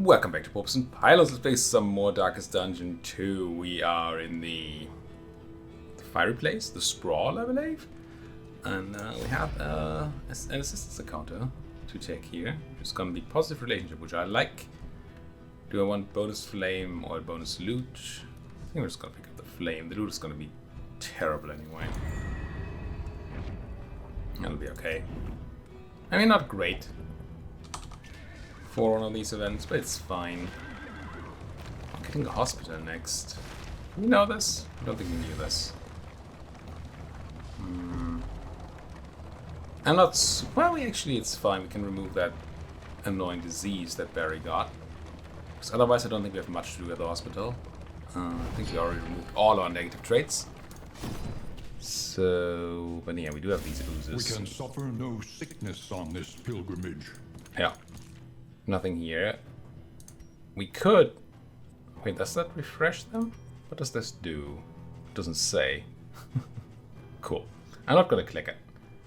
Welcome back to Popes and Pilots. Let's play some more Darkest Dungeon 2. We are in the fireplace, the sprawl, I believe. And we have an assistance encounter to take here. It's going to be positive relationship, which I like. Do I want bonus flame or bonus loot? I think we're just going to pick up the flame. The loot is going to be terrible anyway. That'll be okay. I mean, not great for one of these events, but it's fine. I'm getting the hospital next. Do we know this? I don't think we knew this. I'm not... Well, actually, it's fine. We can remove that annoying disease that Barry got. Because otherwise, I don't think we have much to do at the hospital. I think we already removed all our negative traits. So... But yeah, we do have these oozes. We can suffer no sickness on this pilgrimage. Yeah. Nothing here. We could... Wait, does that refresh them? What does this do? It doesn't say. Cool. I'm not gonna click it.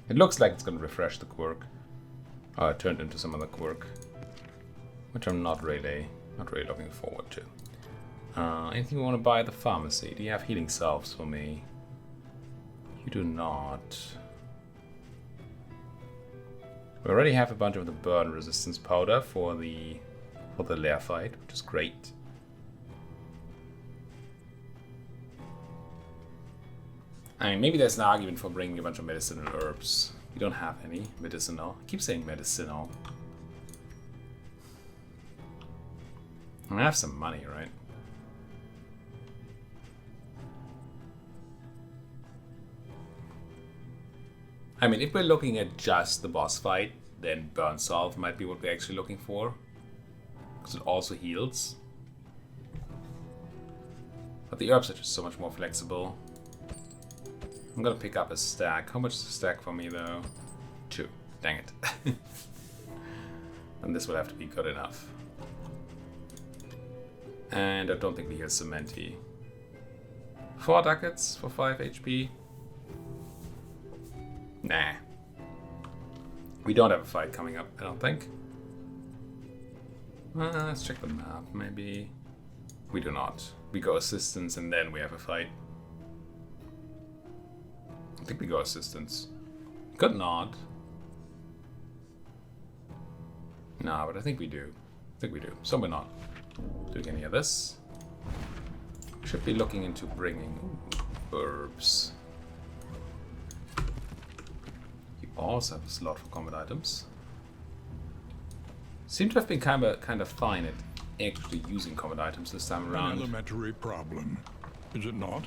It looks like it's gonna refresh the quirk. Oh, it turned into some other quirk. Which I'm not really looking forward to. Anything you want to buy at the pharmacy? Do you have healing salves for me? You do not. We already have a bunch of the burn resistance powder for the lair fight, which is great. I mean, maybe there's an argument for bringing a bunch of medicinal herbs. We don't have any medicinal. I keep saying medicinal. I have some money, right? I mean, if we're looking at just the boss fight, then Burn Salve might be what we're actually looking for. Because it also heals. But the herbs are just so much more flexible. I'm gonna pick up a stack. How much is a stack for me, though? 2. Dang it. And this will have to be good enough. And I don't think we heal Cementi. 4 ducats for 5 HP. Nah. We don't have a fight coming up, I don't think. Let's check the map, maybe. We do not. We go assistance and then we have a fight. I think we go assistance. Could not. Nah, but I think we do. So we're not doing any of this. Should be looking into bringing herbs. Also have a slot for combat items. Seem to have been kind of fine at actually using combat items this time around. An elementary problem, is it not?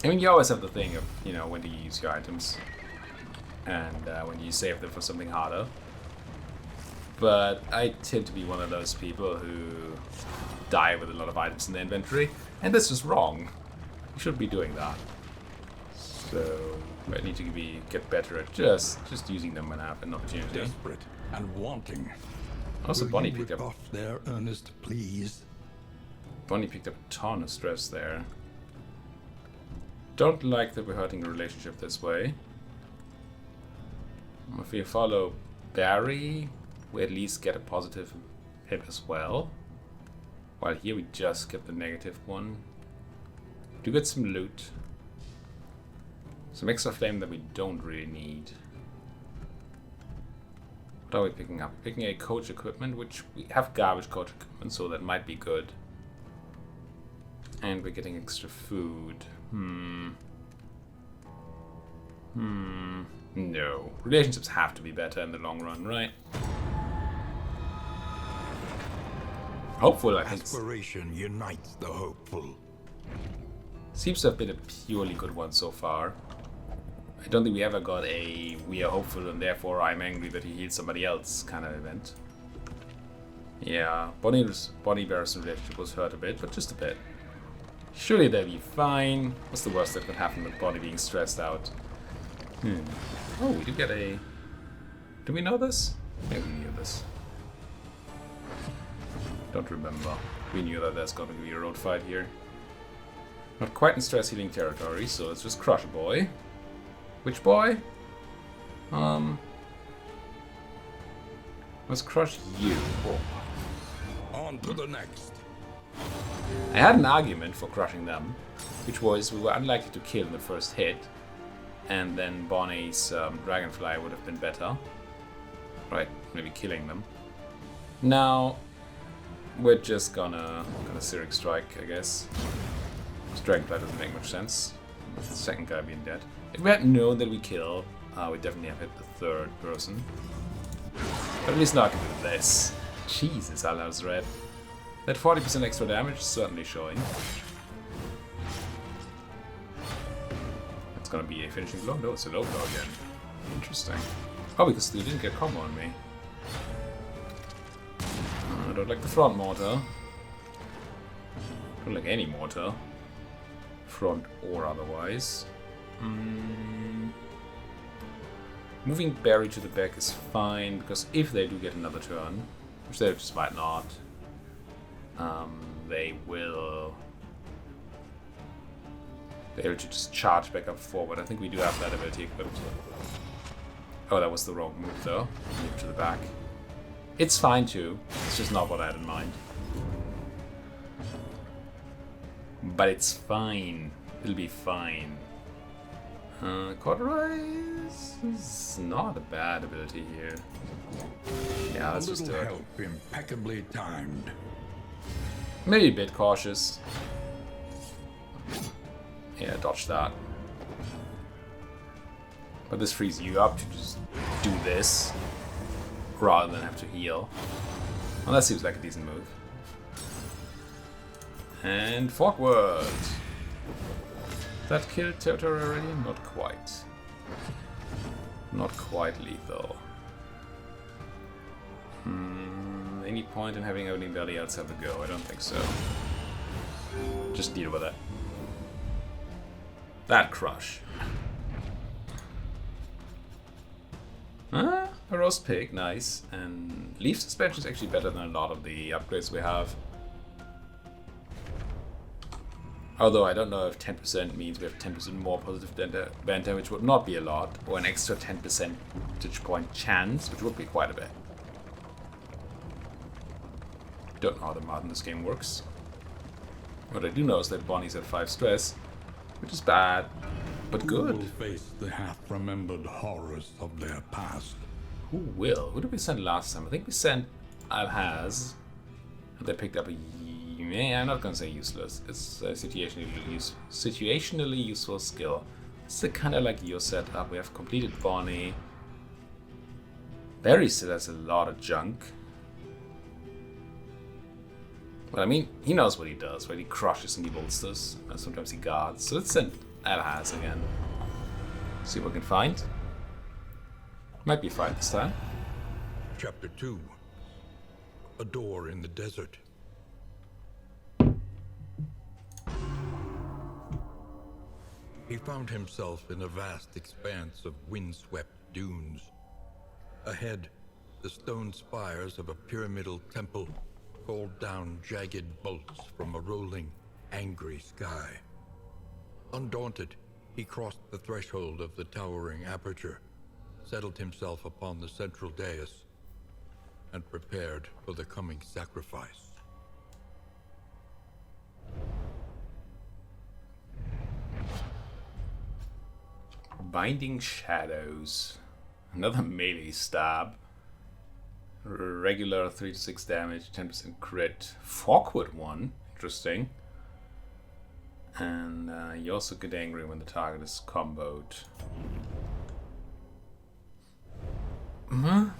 I mean, you always have the thing of, you know, when do you use your items and when do you save them for something harder. But I tend to be one of those people who die with a lot of items in the inventory, and this is wrong. You shouldn't be doing that. So I need to get better at just using them when I have an opportunity. Desperate and wanting. Also, Will Bonnie you picked up rebuff their earnest pleas? Bonnie picked up a ton of stress there. Don't like that we're hurting the relationship this way. If we follow Barry, we at least get a positive hit as well. While here we just get the negative one. Do get some loot. Some extra flame that we don't really need. What are we picking up? Picking a coach equipment, which we have garbage coach equipment, so that might be good. And we're getting extra food. No. Relationships have to be better in the long run, right? Hopeful, I think. Aspiration unites the hopeful. Seems to have been a purely good one so far. I don't think we ever got a we are hopeful and therefore I'm angry that he healed somebody else kind of event. Yeah, Bonnie Barris's relationship was hurt a bit, but just a bit. Surely they'll be fine. What's the worst that could happen with Bonnie being stressed out? Oh, we do get a... Do we know this? Maybe we knew this. Don't remember. We knew that there's going to be a road fight here. Not quite in stress healing territory, so let's just crush a boy. Which boy? Let's crush you. On to the next. I had an argument for crushing them, which was we were unlikely to kill in the first hit, and then Bonnie's Dragonfly would have been better. Right, maybe killing them. Now, we're just gonna Cyric Strike, I guess. This Dragonfly doesn't make much sense, with the second guy being dead. If we had known that we killed, we definitely have hit the third person. But at least now I can do this. Jesus, Alha's red. That 40% extra damage is certainly showing. It's gonna be a finishing blow? No, it's a low blow again. Interesting. Oh, because they didn't get combo on me. I don't like the front mortar. Don't like any mortar. Front or otherwise. Moving Barry to the back is fine, because if they do get another turn, which they just might not, they'll just charge back up forward. I think we do have that ability equipped. Oh, that was the wrong move though. Move to the back. It's fine too. It's just not what I had in mind. But it's fine. It'll be fine. Cauterize is not a bad ability here. Yeah, let's just do it. Help impeccably timed. Maybe a bit cautious. Yeah, dodge that. But this frees you up to just do this rather than have to heal. Well, that seems like a decent move. And forward. That killed territory already? Not quite. Not quite lethal. Any point in having anybody else have a go? I don't think so. Just deal with it. That crush. A roast pig, nice. And leaf suspension is actually better than a lot of the upgrades we have. Although I don't know if 10% means we have 10% more positive band damage, would not be a lot, or an extra 10 percentage point chance, which would be quite a bit. Don't know how the math in this game works. What I do know is that Bonnie's at 5 stress, which is bad, but good. Who will face the half-remembered horrors of their past? Who will? Who did we send last time? I think we sent Alhaz. They picked up a... I'm not gonna say useless. It's a situationally useful skill. It's kind of like your setup. We have completed Bonnie. Barry still has a lot of junk. But I mean, he knows what he does, right? He crushes and he bolsters, and sometimes he guards. So let's send Alhaz again. See what we can find. Might be fine this time. Chapter 2. A door in the desert. He found himself in a vast expanse of windswept dunes. Ahead, the stone spires of a pyramidal temple called down jagged bolts from a rolling, angry sky. Undaunted, he crossed the threshold of the towering aperture, settled himself upon the central dais, and prepared for the coming sacrifice. Binding Shadows. Another melee stab. Regular 3 to 6 damage, 10% crit. Forkwood one. Interesting. And you also get angry when the target is comboed. I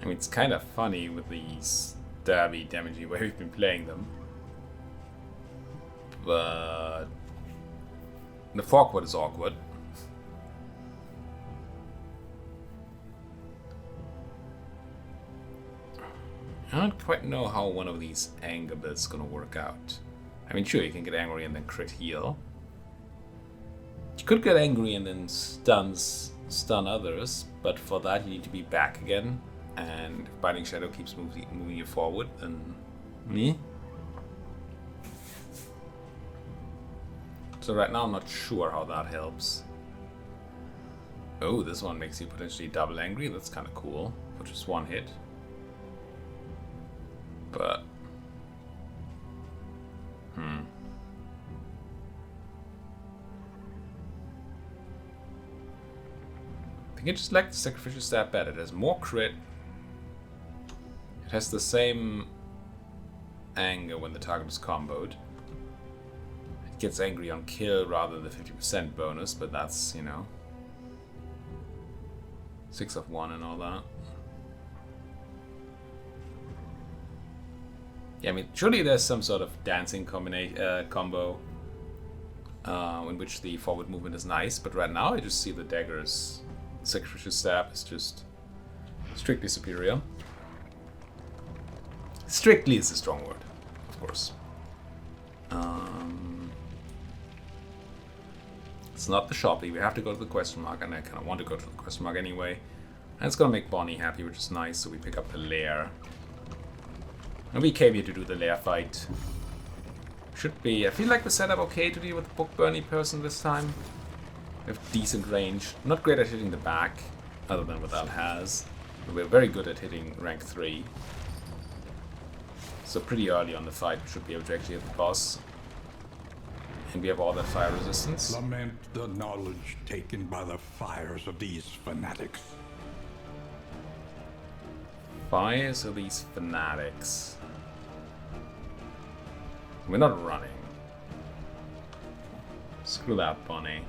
mean, it's kind of funny with these stabby, damagey way we've been playing them. But the Forkwood is awkward. I don't quite know how one of these anger builds is gonna work out. I mean, sure, you can get angry and then crit heal. You could get angry and then stun others, but for that you need to be back again. And if Binding Shadow keeps moving you forward, then me. So right now I'm not sure how that helps. Oh, this one makes you potentially double angry. That's kind of cool for just one hit. but I think I just like the Sacrificial Stab better. It has more crit. It has the same anger when the target is comboed. It gets angry on kill rather than the 50% bonus, but that's, you know, 6 of 1 and all that. Yeah, I mean, surely there's some sort of dancing combo in which the forward movement is nice, but right now I just see the dagger's Sacrificial Stab is just strictly superior. Strictly is a strong word, of course. It's not the Shoppy. We have to go to the question mark, and I kind of want to go to the question mark anyway. And it's gonna make Bonnie happy, which is nice, so we pick up the lair. And we came here to do the lair fight. Should be. I feel like the setup okay to deal with the Book Burny person this time. We have decent range. Not great at hitting the back, other than what Al has. But we're very good at hitting rank 3. So pretty early on the fight, we should be able to actually hit the boss. And we have all that fire resistance. Lament the knowledge taken by the fires of these fanatics. Fires of these fanatics. We're not running. Screw that, Bonnie.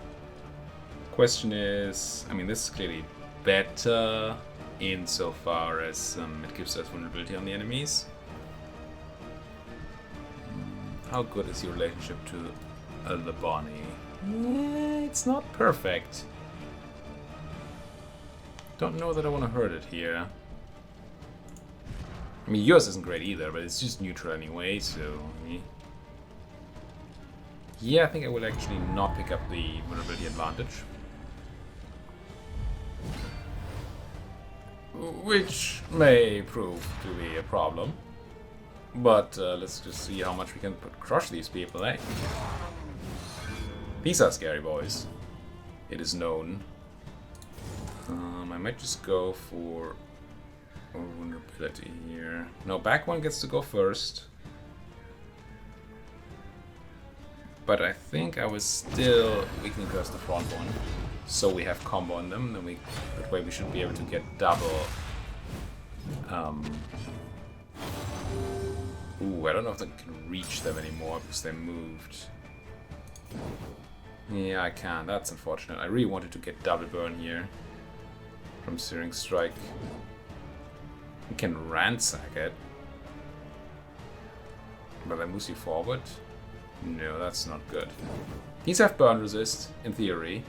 Question is, I mean, this is clearly better insofar as it gives us vulnerability on the enemies. How good is your relationship to the Bonnie? Yeah, it's not perfect. Don't know that I want to hurt it here. I mean, yours isn't great either, but it's just neutral anyway, so... Yeah, I think I will actually not pick up the vulnerability advantage. Which may prove to be a problem. But let's just see how much we can crush these people, eh? These are scary boys. It is known. I might just go for vulnerability here. No, back one gets to go first. But I think I was still weakening curse the front one. So we have combo on them, then that way we should be able to get double. Ooh, I don't know if I can reach them anymore because they moved. Yeah, I can. That's unfortunate. I really wanted to get double burn here from Searing Strike. We can ransack it. But that moves you forward? No, that's not good. These have burn resist, in theory.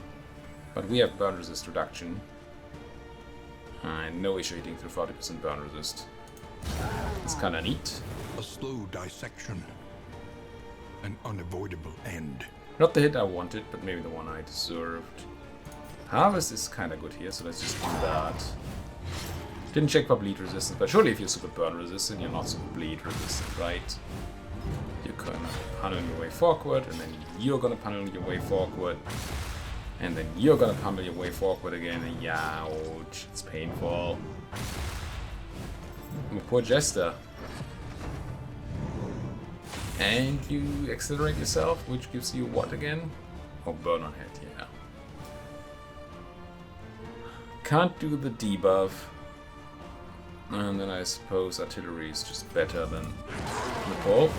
But we have burn resist reduction. And no issue hitting through 40% burn resist. It's kinda neat. A slow dissection. An unavoidable end. Not the hit I wanted, but maybe the one I deserved. Harvest is kinda good here, so let's just do that. Didn't check for bleed resistance, but surely if you're super burn resistant, you're not super bleed resistant, right? You're gonna pummel your way forward, and then you're gonna pummel your way forward. And then you're gonna pummel your way forward again, and ouch, it's painful. Oh, poor Jester. And you accelerate yourself, which gives you what again? Oh, burn on hit, yeah. Can't do the debuff. And then I suppose artillery is just better than Nepal.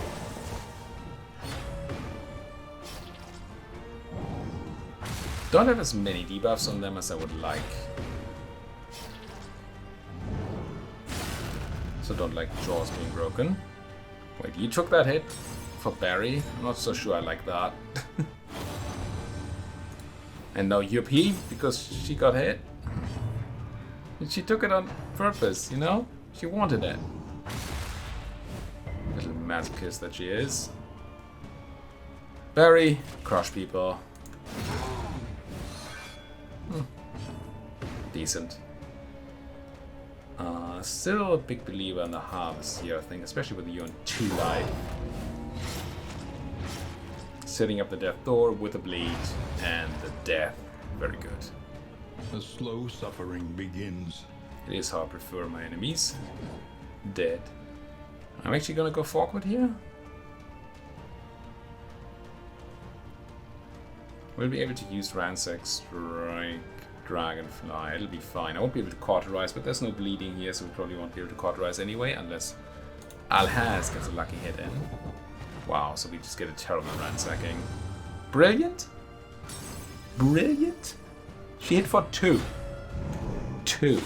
Don't have as many debuffs on them as I would like. So don't like jaws being broken. Wait, you took that hit for Barry? I'm not so sure I like that. And now you're peeved because she got hit? And she took it on purpose, you know? She wanted it. Little masochist that she is. Barry, crush people. Decent. Still a big believer in the harvest here, I think, especially with you on 2 light. Setting up the death door with a bleed and the death. Very good. The slow suffering begins. It is how I prefer my enemies. Dead. I'm actually gonna go forward here. We'll be able to use Ransack, Strike, Dragonfly. It'll be fine. I won't be able to cauterize, but there's no bleeding here, so we probably won't be able to cauterize anyway, unless Alhaz gets a lucky hit in. Wow, so we just get a terrible ransacking. Brilliant? Brilliant? She hit for 2. 2.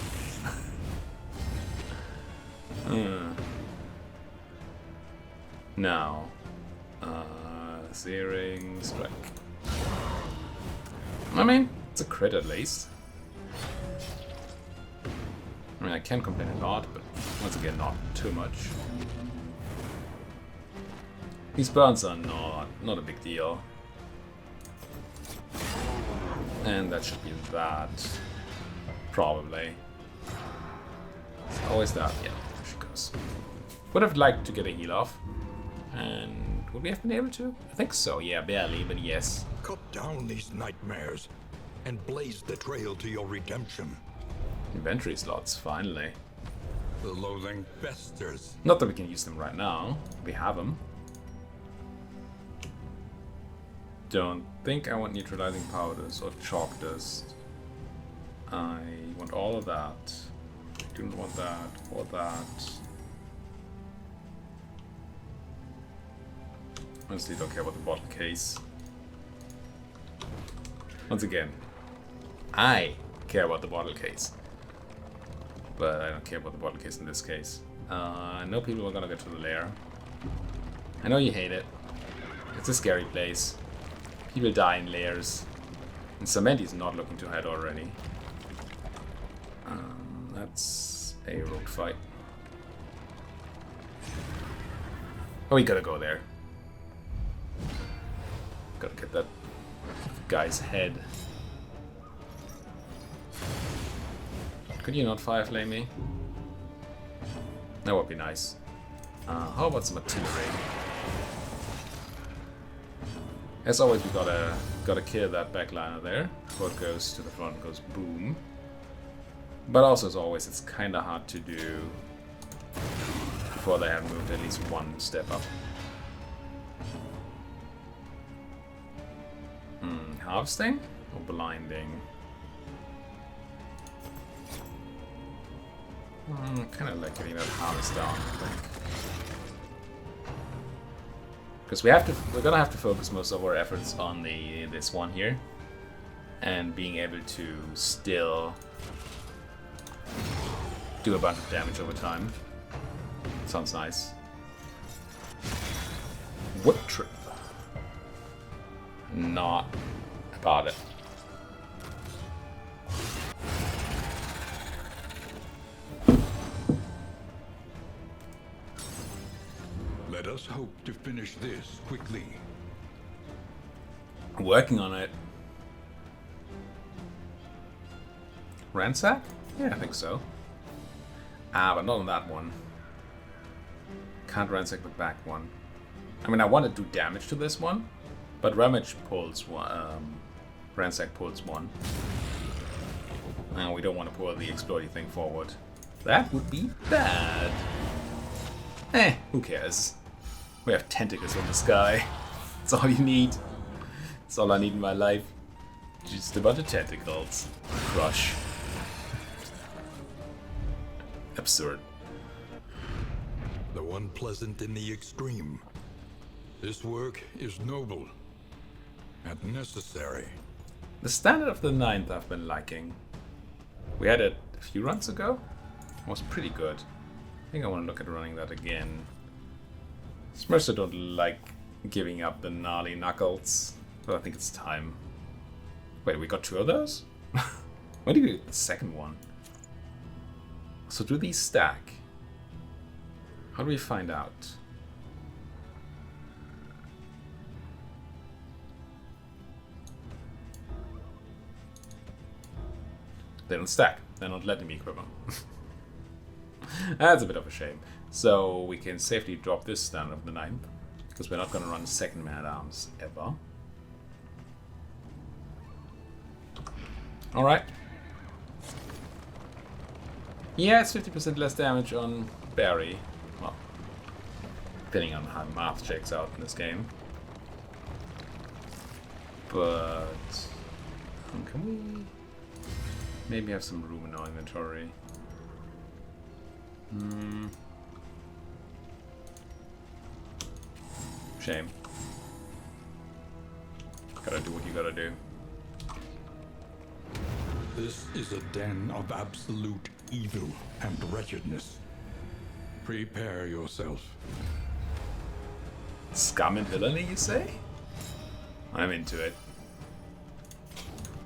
Now. Searing, Strike. I mean, it's a crit at least. I mean, I can complain a lot, but once again, not too much. These burns are not a big deal. And that should be that. Probably. It's always that. Yeah, there she goes. Would have liked to get a heal off. And would we have been able to? I think so, yeah, barely, but yes. Cut down these nightmares and blaze the trail to your redemption. Inventory slots, finally. The loathing festers. Not that we can use them right now. We have them. Don't think I want neutralizing powders or chalk dust. I want all of that. Do not want that or that. Honestly, don't care about the bottle case. Once again, I care about the bottle case. But I don't care about the bottle case in this case. I know people are gonna go to the lair. I know you hate it. It's a scary place. People die in lairs. And Samenti's not looking too hide already. That's a rogue fight. Oh, we gotta go there. Gotta get that guy's head. Could you not fireflame me? That would be nice. How about some artillery? As always, we gotta kill that backliner there. What goes to the front goes boom. But also, as always, it's kind of hard to do before they have moved at least one step up. Harvesting or blinding? Kind of like getting that harvest down, I think. Because we're gonna have to focus most of our efforts on this one here, and being able to still do a bunch of damage over time. Sounds nice. Whip trip. Not about it. Let us hope to finish this quickly. Working on it. Ransack? Yeah, I think so. But not on that one. Can't ransack the back one. I mean, I want to do damage to this one, but Ramage pulls one. Ransack pulls one. And we don't want to pull the exploding thing forward. That would be bad. Who cares? We have tentacles in the sky. That's all you need. That's all I need in my life. Just a bunch of tentacles. Crush. Absurd. Though unpleasant in the extreme, this work is noble and necessary. The standard of the 9th I've been liking. We had it a few runs ago. It was pretty good. I think I want to look at running that again. Smurfs don't like giving up the gnarly knuckles, but I think it's time. Wait, we got 2 of those? When did we get the second one? So do these stack? How do we find out? They don't stack. They're not letting me equip them. That's a bit of a shame. So we can safely drop this standard of the 9th, because we're not going to run second man-at-arms ever. Alright. Yeah, it's 50% less damage on Barry. Well, depending on how math checks out in this game. But can we maybe have some room in our inventory? Shame. Gotta do what you gotta do. This is a den of absolute evil and wretchedness. Prepare yourself. Scum and villainy, you say? I'm into it.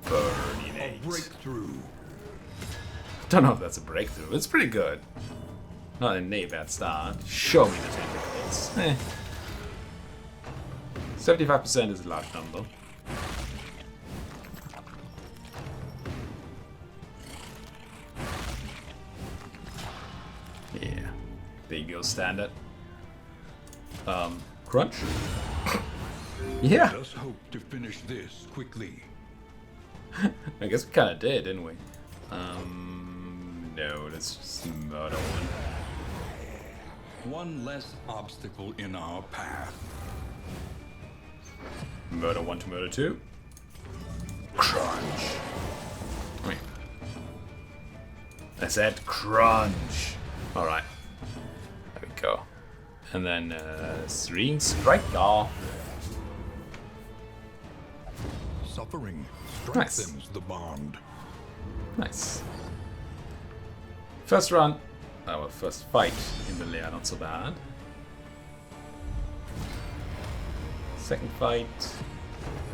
Burning A eight. breakthrough. Don't know if that's a breakthrough. It's pretty good. Not a bad start. Show me the tentacles. 75% is a large number. Yeah. There you go, standard. Crunch? Yeah. Let us hope to finish this quickly. I guess we kinda did, didn't we? No, let's just murder one. One less obstacle in our path. Murder 1 to murder 2. Crunch. Wait. I said crunch. Alright. There we go. And then Serene Striker. Suffering Nice. strengthens the bond. Nice. First run. Our first fight in the lair, not so bad. Second fight.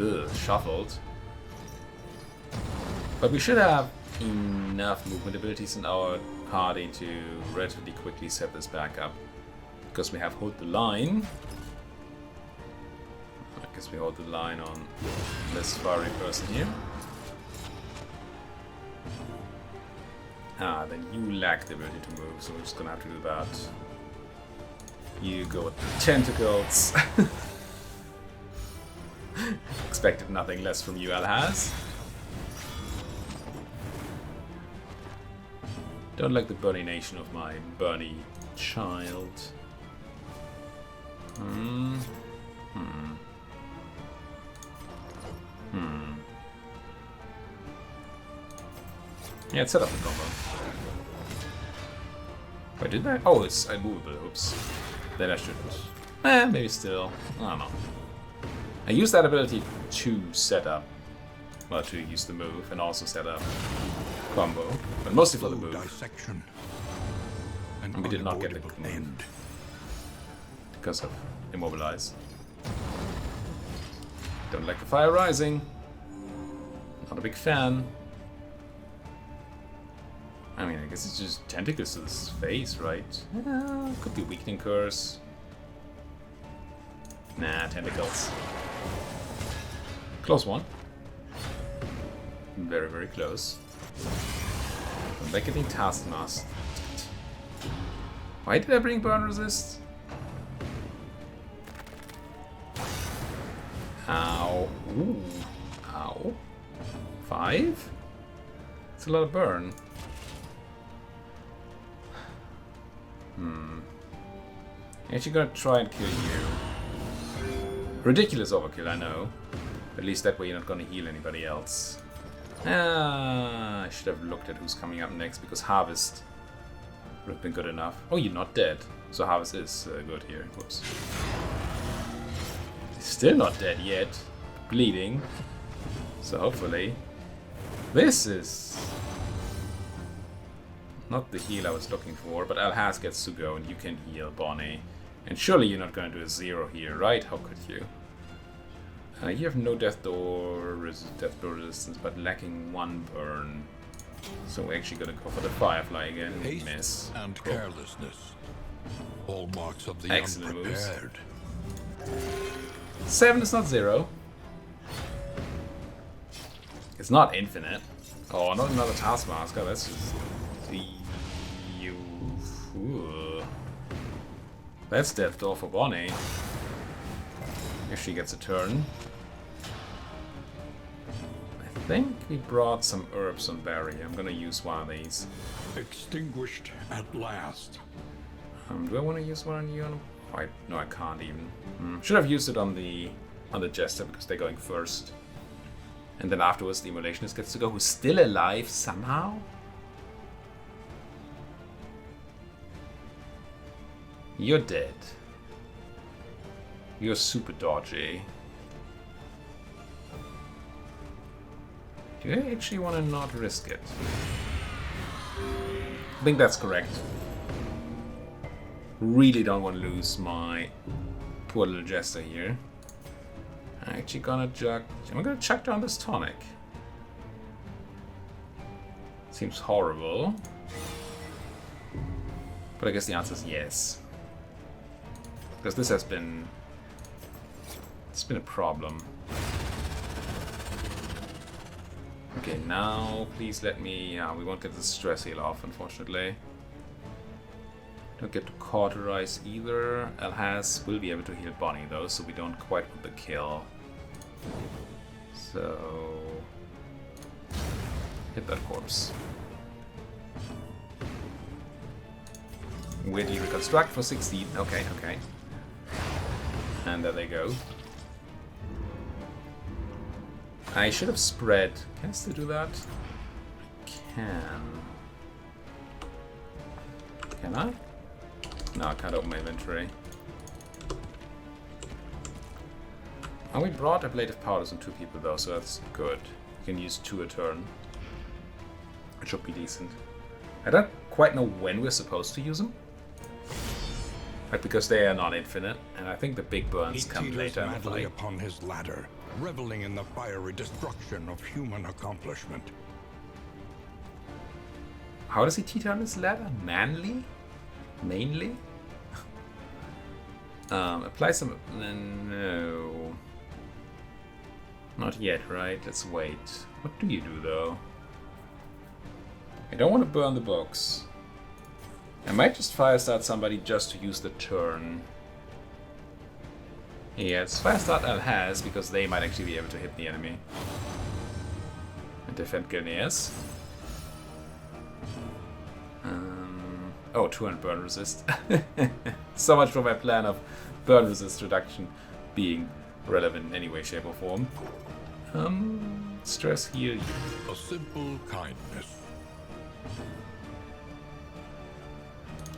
Ugh, shuffled. But we should have enough movement abilities in our party to relatively quickly set this back up. Because we have hold the line. I guess we hold the line on this fiery person here. Ah, then you lack the ability to move, so we're just gonna have to do that. You go with the tentacles. Expected nothing less from you, Alhaz. Don't like the burnination of my Bernie child. Yeah, it set up the combo. Wait, did I? Oh, it's I moved it. Oops. Then I shouldn't. Maybe still. I don't know. I used that ability to set up. Well, to use the move and also set up combo. But mostly for the Slow move. dissection. An And we did not get the unavoidable end. Because of Immobilize. Don't like the fire rising. Not a big fan. I mean, I guess it's just tentacles to this face, right? Could be weakening curse. Nah, tentacles. Close one. Very, very close. Don't like getting Taskmaster. Why did I bring Burn Resist? Ow. Ooh. Ow. 5? It's a lot of burn. Actually gonna try and kill you. Ridiculous overkill, I know. At least that way you're not gonna heal anybody else. I should have looked at who's coming up next, because Harvest would have been good enough. Oh, you're not dead. So Harvest is good here. Whoops. Still not dead yet. Bleeding. So hopefully. This is not the heal I was looking for, but Alhaz gets to go and you can heal Bonnie. And surely you're not going to do a 0 here, right? How could you? You have no death door resistance, but lacking 1 burn. So we're actually gonna go for the Firefly again. Haste Miss. and Cool. carelessness. Hallmarks of the Excellent moves. unprepared. 7 is not 0. It's not infinite. Oh, not another Taskmaster. That's just the you. That's death door for Bonnie. If she gets a turn. I think we brought some herbs on Barry. I'm gonna use one of these. Extinguished at last. Do I want to use one on you? No, I can't even. Should have used it on the Jester because they're going first. And then afterwards the Immolationist gets to go, who's still alive somehow? You're dead. You're super dodgy. Do I actually want to not risk it? I think that's correct. Really don't want to lose my poor little Jester here. I'm actually gonna I'm gonna chuck down this tonic. Seems horrible. But I guess the answer is yes. Because this has been... It's been a problem. Okay, now please let me... we won't get the stress heal off, unfortunately. Don't get to cauterize either. Alhaz will be able to heal Bonnie though, so we don't quite want the kill. So... hit that corpse. Weirdly reconstruct for 16. Okay, okay. And there they go. I should have spread. Can I still do that? I can. Can I? No, I can't open my inventory. Oh, we brought ablative powders on 2 people though, so that's good. You can use 2 a turn. It should be decent. I don't quite know when we're supposed to use them. But because they are not infinite, and I think the big burns come later in the madly fight. upon his ladder, reveling in the fiery destruction of human accomplishment. How does he teeter on his ladder? Manly? Mainly? Apply some... No. Not yet, right? Let's wait. What do you do, though? I don't want to burn the books. I might just fire start somebody just to use the turn. Yeah, it's fire start Alhaz because they might actually be able to hit the enemy. And defend Gilneas. Oh, 200 burn resist. So much for my plan of burn resist reduction being relevant in any way, shape, or form. Stress heal. A simple kindness.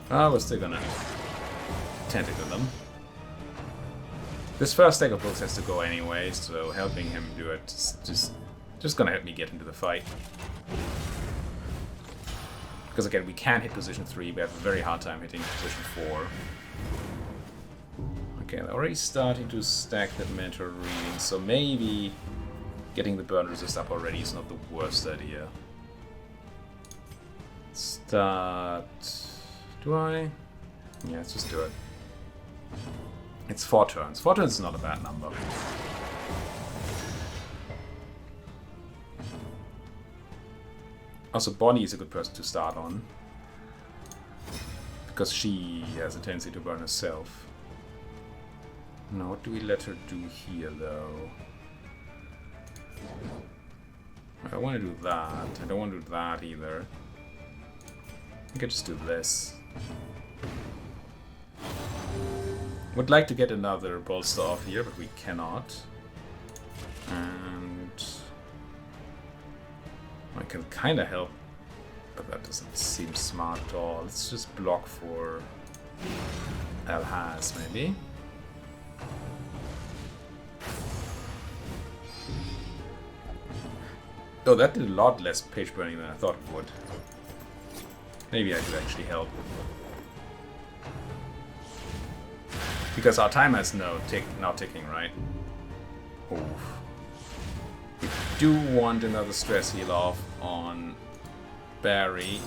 We're still gonna tentacle them. This first stack of books has to go anyway, so helping him do it is just gonna help me get into the fight. Because again, we can hit position 3, we have a very hard time hitting position 4. Okay, they're already starting to stack that mentor reading, so maybe getting the burn resist up already is not the worst idea. Start... Do I? Yeah, let's just do it. It's 4 turns. 4 turns is not a bad number. Also, Bonnie is a good person to start on. Because she has a tendency to burn herself. Now, what do we let her do here, though? I don't want to do that. I don't want to do that either. I could just do this. Would like to get another bolster off here, but we cannot. And I can kind of help, but that doesn't seem smart at all. Let's just block for Alhaz, maybe. Oh, that did a lot less page burning than I thought it would. Maybe I could actually help. Because our timer is now ticking, right? Oof. We do want another stress heal off on Barry.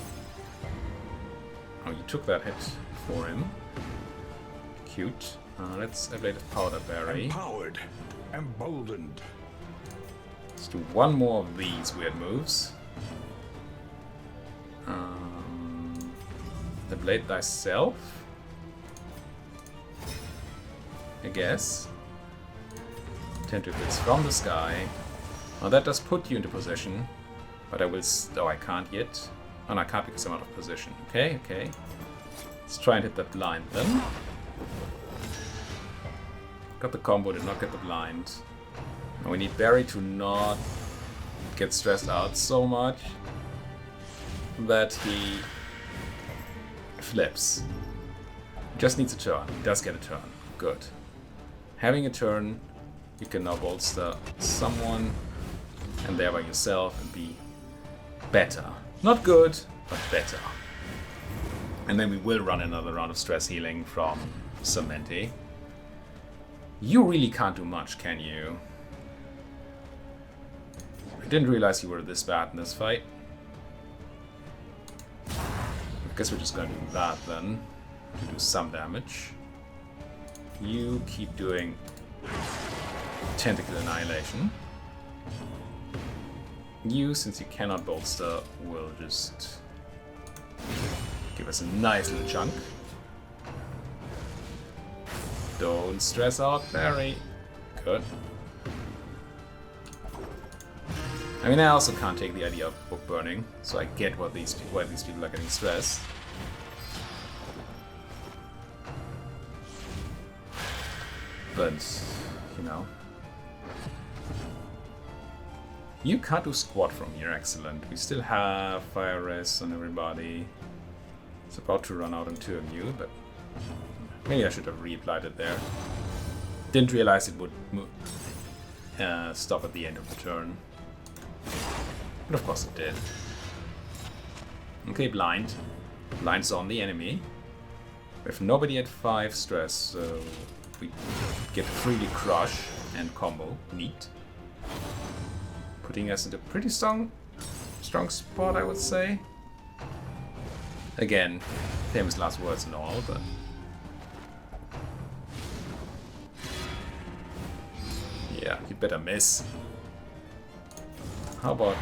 Oh, you took that hit for him. Cute. Let's ablative powder Barry. Empowered, emboldened. Let's do one more of these weird moves. Ablate thyself. I guess. Tentacles from the sky. Now that does put you into position, but I will. Oh, I can't yet. Oh, no, I can't because I'm out of position. Okay, okay. Let's try and hit that blind then. Got the combo, did not get the blind. And we need Barry to not get stressed out so much that he flips. Just needs a turn. He does get a turn. Good. Having a turn, you can now bolster someone and thereby yourself and be better. Not good, but better. And then we will run another round of stress healing from Samenti. You really can't do much, can you? I didn't realize you were this bad in this fight. I guess we're just gonna do that then, to do some damage. You keep doing Tentacle Annihilation. You, since you cannot bolster, will just give us a nice little chunk. Don't stress out, Barry. Good. I mean, I also can't take the idea of book burning, so I get why these people are getting stressed. But, you know. You can't do squat from here, excellent. We still have fire res on everybody. It's about to run out on two of you, but maybe I should have reapplied it there. Didn't realize it would stop at the end of the turn. But of course it did. Okay, blind. Blind's on the enemy. We have nobody at 5 stress, so we get freely crush and combo. Neat. Putting us into a pretty strong spot, I would say. Again, famous last words and all, but yeah, you better miss. How about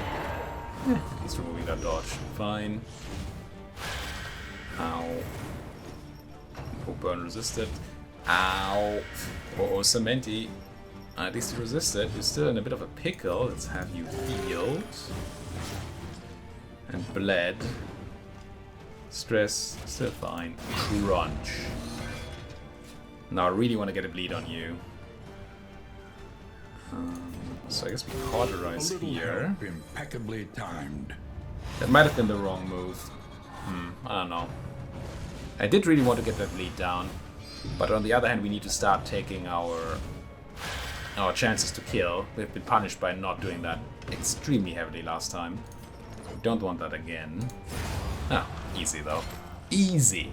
at least removing that dodge? Fine. Ow. Oh, burn resisted. Ow. Oh, Samenti. At least you resisted. You're still in a bit of a pickle. Let's have you healed. And bled. Stress, still fine. Crunch. Now I really want to get a bleed on you. So I guess we cauterize here. Impeccably timed. That might have been the wrong move. I don't know. I did really want to get that bleed down. But on the other hand, we need to start taking our chances to kill. We've been punished by not doing that extremely heavily last time. We don't want that again. Ah, easy though. Easy!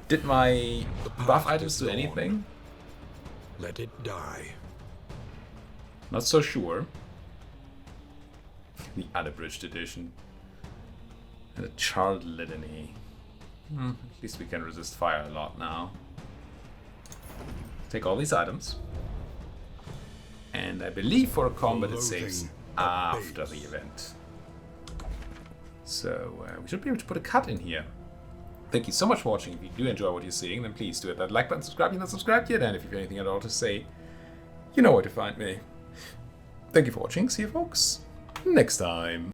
Did my buff items do anything? Let it die. Not so sure. The unabridged edition. And a Charred Litany. At least we can resist fire a lot now. Take all these items. And I believe for a combat it saves after the event. So we should be able to put a cut in here. Thank you so much for watching. If you do enjoy what you're seeing, then please do hit that like button, subscribe if you're not subscribed yet, and if you have anything at all to say, you know where to find me. Thank you for watching. See you folks next time.